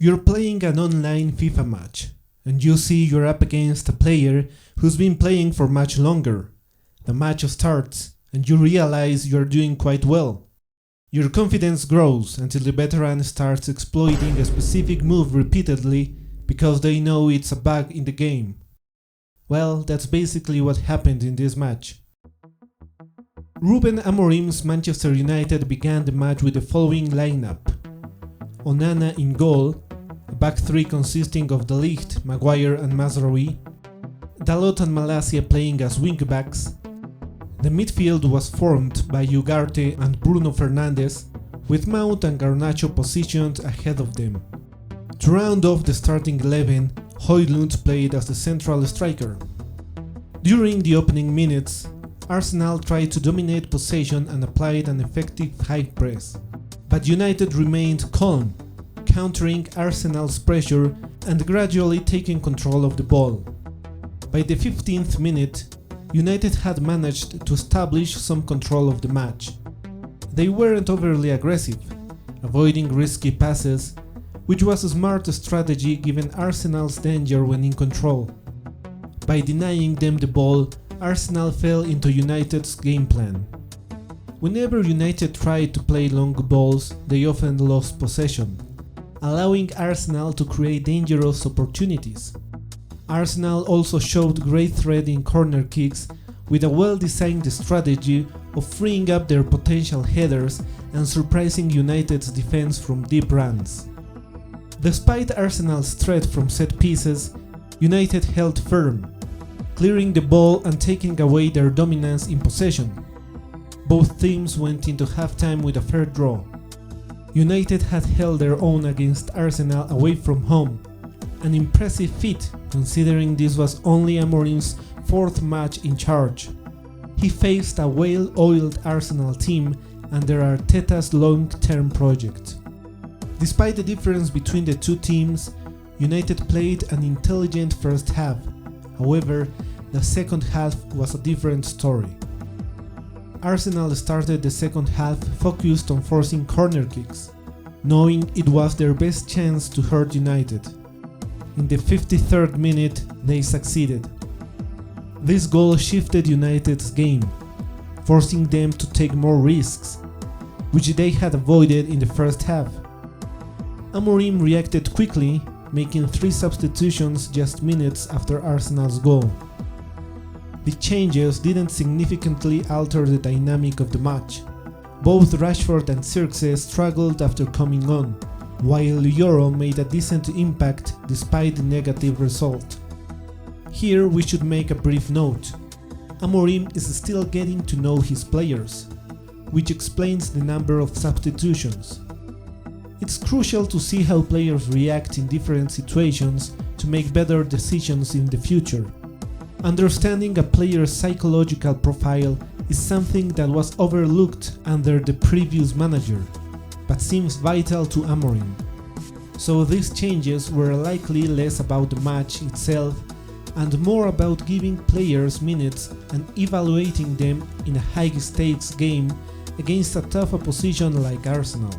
You're playing an online FIFA match, and you see you're up against a player who's been playing for much longer. The match starts, and you realize you're doing quite well. Your confidence grows until the veteran starts exploiting a specific move repeatedly because they know it's a bug in the game. Well, that's basically what happened in this match. Ruben Amorim's Manchester United began the match with the following lineup: Onana in goal, a back three consisting of De Ligt, Maguire and Mazraoui, Dalot and Malacia playing as wingbacks. The midfield was formed by Ugarte and Bruno Fernandes, with Mount and Garnacho positioned ahead of them. To round off the starting 11, Højlund played as the central striker. During the opening minutes, Arsenal tried to dominate possession and applied an effective high press, but United remained calm, countering Arsenal's pressure and gradually taking control of the ball. By the 15th minute, United had managed to establish some control of the match. They weren't overly aggressive, avoiding risky passes, which was a smart strategy given Arsenal's danger when in control. By denying them the ball, Arsenal fell into United's game plan. Whenever United tried to play long balls, they often lost possession, allowing Arsenal to create dangerous opportunities. Arsenal also showed great threat in corner kicks with a well-designed strategy of freeing up their potential headers and surprising United's defense from deep runs. Despite Arsenal's threat from set pieces, United held firm, clearing the ball and taking away their dominance in possession. Both teams went into halftime with a fair draw. United had held their own against Arsenal away from home, an impressive feat considering this was only Amorim's fourth match in charge. He faced a well-oiled Arsenal team under Arteta's long-term project. Despite the difference between the two teams, United played an intelligent first half. However, the second half was a different story. Arsenal started the second half focused on forcing corner kicks, knowing it was their best chance to hurt United. In the 53rd minute, they succeeded. This goal shifted United's game, forcing them to take more risks, which they had avoided in the first half. Amorim reacted quickly, making 3 substitutions just minutes after Arsenal's goal. The changes didn't significantly alter the dynamic of the match. Both Rashford and Xerxes struggled after coming on, while Yoro made a decent impact despite the negative result. Here we should make a brief note. Amorim is still getting to know his players, which explains the number of substitutions. It's crucial to see how players react in different situations to make better decisions in the future. Understanding a player's psychological profile is something that was overlooked under the previous manager, but seems vital to Amorim. So these changes were likely less about the match itself and more about giving players minutes and evaluating them in a high-stakes game against a tough opposition like Arsenal.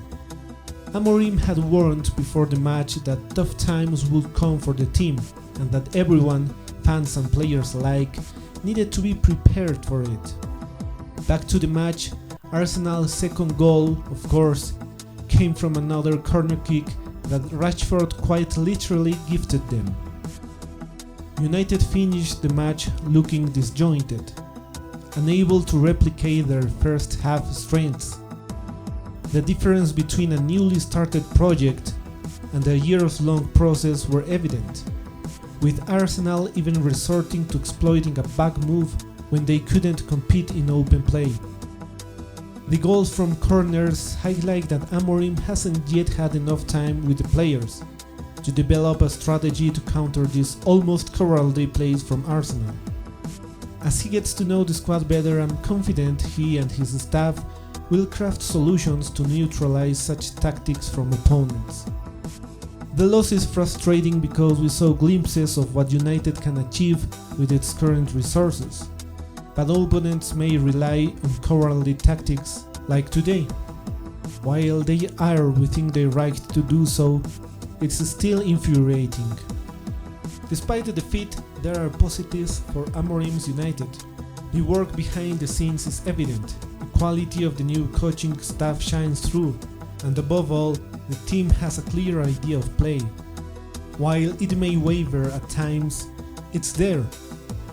Amorim had warned before the match that tough times would come for the team and that everyone, fans and players alike, needed to be prepared for it. Back to the match, Arsenal's second goal, of course, came from another corner kick that Rashford quite literally gifted them. United finished the match looking disjointed, unable to replicate their first half strengths. The difference between a newly started project and a years-long process were evident, with Arsenal even resorting to exploiting a back move when they couldn't compete in open play. The goals from corners highlight that Amorim hasn't yet had enough time with the players to develop a strategy to counter these almost cowardly plays from Arsenal. As he gets to know the squad better, I'm confident he and his staff will craft solutions to neutralize such tactics from opponents. The loss is frustrating because we saw glimpses of what United can achieve with its current resources, but opponents may rely on cowardly tactics like today. While they are within their right to do so, it's still infuriating. Despite the defeat, there are positives for Amorim's United. The work behind the scenes is evident, the quality of the new coaching staff shines through, and above all, the team has a clear idea of play. While it may waver at times, it's there,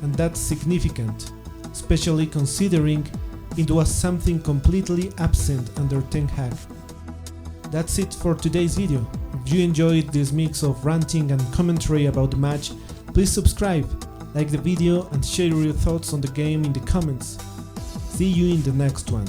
and that's significant, especially considering it was something completely absent under Ten Hag. That's it for today's video. If you enjoyed this mix of ranting and commentary about the match, please subscribe, like the video and share your thoughts on the game in the comments. See you in the next one.